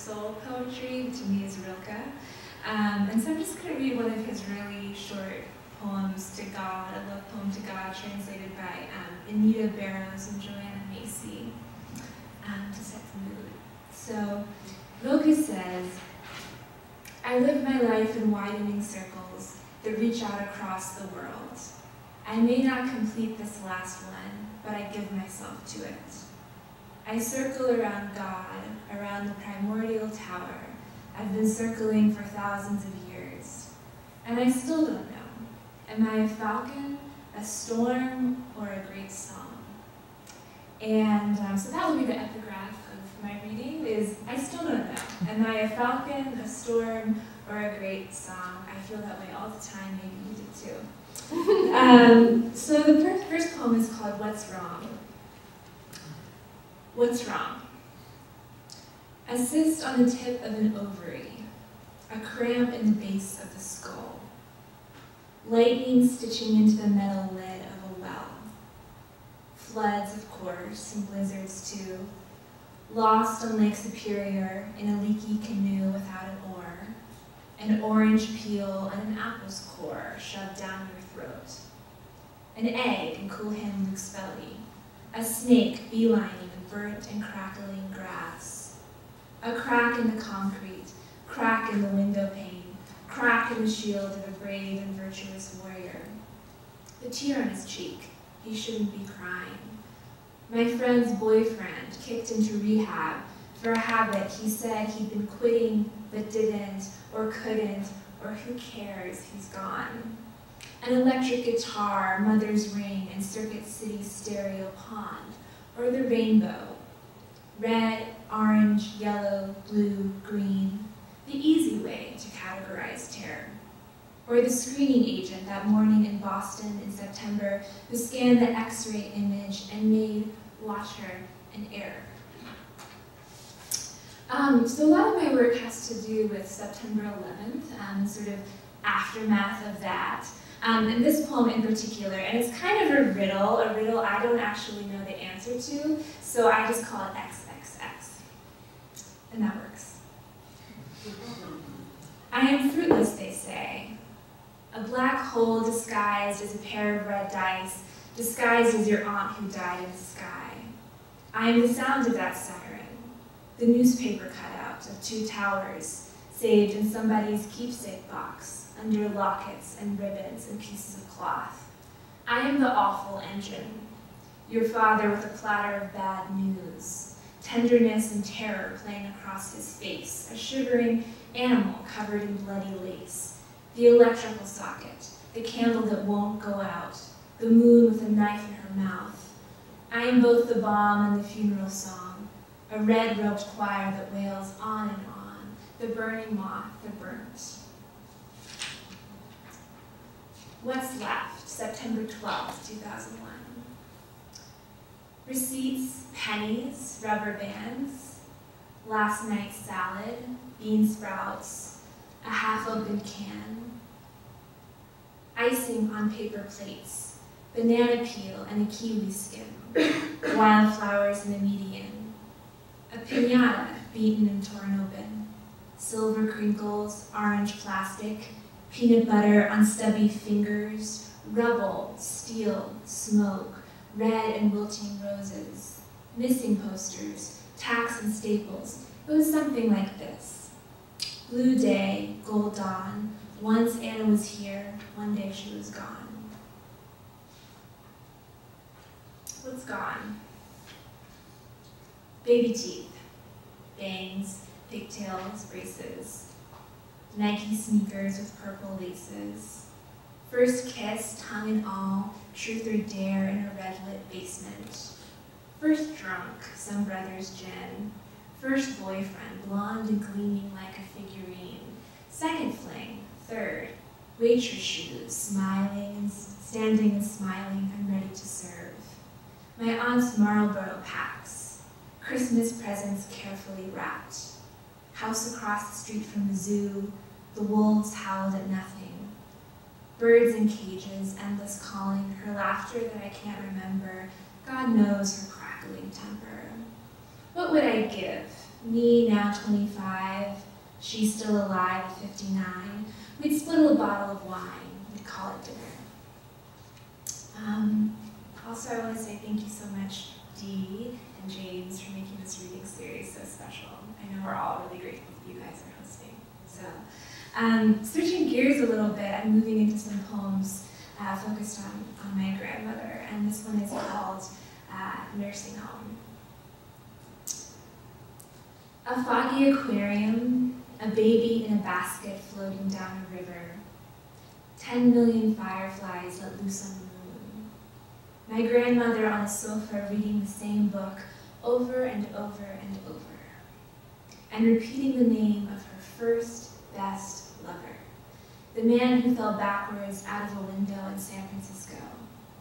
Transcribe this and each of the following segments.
soul poetry, to me is Rilke. And so I'm just going to read one of his really short poems to God, a love poem to God, translated by Anita Barrows and Joanna Macy, to set the mood. So Rilke says, I live my life in widening circles that reach out across the world. I may not complete this last one, but I give myself to it. I circle around God, around the primordial tower. I've been circling for thousands of years, and I still don't know. Am I a falcon, a storm, or a great song? And so that will be the epigraph of my reading, is I still don't know. Am I a falcon, a storm, or a great song? I feel that way all the time, maybe you do too. So the first poem is called What's Wrong? What's wrong? A cyst on the tip of an ovary, a cramp in the base of the skull, lightning stitching into the metal lid of a well, floods, of course, and blizzards too, lost on Lake Superior in a leaky canoe without an oar, an orange peel and an apple's core shoved down your throat, an egg in Cool Hand Luke's belly, a snake beelining the burnt and crackling grass, a crack in the concrete, crack in the window pane, crack in the shield of a brave and virtuous warrior. The tear on his cheek, he shouldn't be crying. My friend's boyfriend kicked into rehab for a habit he said he'd been quitting but didn't or couldn't, or who cares, he's gone. An electric guitar, mother's ring, and Circuit City stereo pond, or the rainbow. Red, orange, yellow, blue, green, the easy way to categorize terror. Or the screening agent that morning in Boston in September who scanned the X-ray image and made water an error. So a lot of my work has to do with September 11th, sort of aftermath of that. And this poem in particular, and it's kind of a riddle I don't actually know the answer to, so I just call it XXX, and that works. I am fruitless, they say, a black hole disguised as a pair of red dice, disguised as your aunt who died in the sky. I am the sound of that siren, the newspaper cutout of two towers, saved in somebody's keepsake box, under lockets and ribbons and pieces of cloth. I am the awful engine, your father with a platter of bad news, tenderness and terror playing across his face, a shivering animal covered in bloody lace, the electrical socket, the candle that won't go out, the moon with a knife in her mouth. I am both the bomb and the funeral song, a red-robed choir that wails on and on, the burning moth that burns. What's left? September 12th, 2001. Receipts, pennies, rubber bands, last night's salad, bean sprouts, a half-open can, icing on paper plates, banana peel and a kiwi skin, wildflowers in the median, a piñata beaten and torn open, silver crinkles, orange plastic, peanut butter on stubby fingers, rubble, steel, smoke, red and wilting roses, missing posters, tacks and staples. It was something like this. Blue day, gold dawn, once Anna was here, one day she was gone. What's gone? Baby teeth, bangs, pigtails, braces, Nike sneakers with purple laces. First kiss, tongue and all, truth or dare in a red-lit basement. First drunk, some brother's gin. First boyfriend, blonde and gleaming like a figurine. Second fling, third, waitress shoes, smiling and standing and smiling, I'm ready to serve. My aunt's Marlboro packs, Christmas presents carefully wrapped. House across the street from the zoo, the wolves howled at nothing. Birds in cages, endless calling, her laughter that I can't remember, God knows her crackling temper. What would I give me now 25, she still alive at 59. We'd split a bottle of wine. We'd call it dinner. Also, I want to say thank you so much, Dee and James, for making this reading series so special. I know we're all really grateful that you guys are hosting. So, switching gears a little bit, I'm moving into some poems focused on my grandmother, and this one is called Nursing Home. A foggy aquarium, a baby in a basket floating down a river, 10 million fireflies let loose on the moon. My grandmother on a sofa reading the same book over and over and over, and repeating the name of her first best lover, the man who fell backwards out of a window in San Francisco.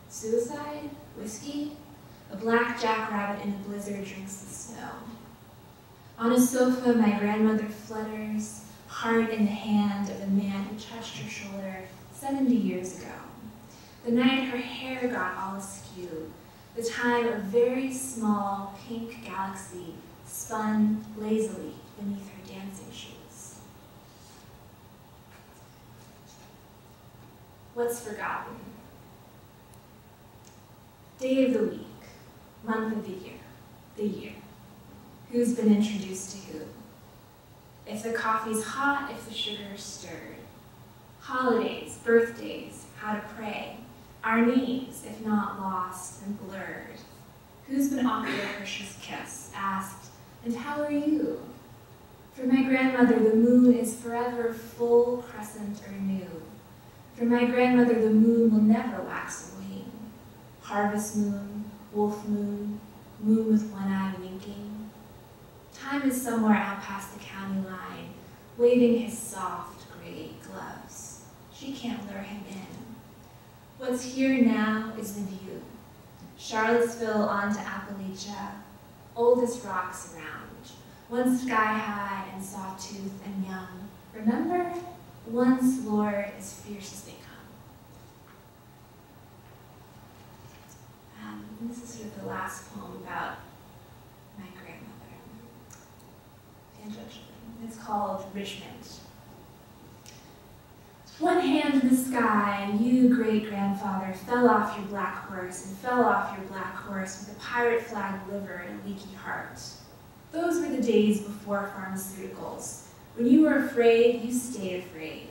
Suicide? Whiskey? A black jackrabbit in a blizzard drinks the snow. On a sofa, my grandmother flutters, heart in the hand of the man who touched her shoulder 70 years ago. The night her hair got all askew, the time a very small pink galaxy spun lazily beneath her dancing shoes. What's forgotten? Day of the week, month of the year. Who's been introduced to who? If the coffee's hot, if the sugar's stirred. Holidays, birthdays, how to pray. Our names, if not lost and blurred. Who's been offered a Hershey's kiss, asked, and how are you? For my grandmother, the moon is forever full, crescent, or new. For my grandmother, the moon will never wax and wane. Harvest moon, wolf moon, moon with one eye winking. Time is somewhere out past the county line, waving his soft gray gloves. She can't lure him in. What's here now is the view. Charlottesville on to Appalachia, oldest rocks around, once sky high and sawtooth and young. Remember, once lured as fierce as they come. And this is sort of the last poem about my grandmother. It's called Richmond. One hand in the sky, you, great-grandfather, fell off your black horse and fell off your black horse with a pirate flag liver and a leaky heart. Those were the days before pharmaceuticals. When you were afraid, you stayed afraid.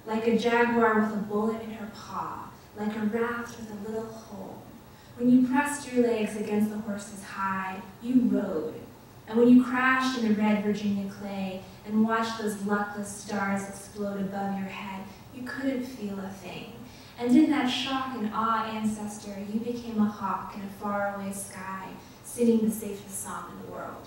Like a jaguar with a bullet in her paw, like a raft with a little hole. When you pressed your legs against the horse's hide, you rode. And when you crashed in the red Virginia clay and watched those luckless stars explode above your head, you couldn't feel a thing. And in that shock and awe ancestor, you became a hawk in a faraway sky, singing the safest song in the world.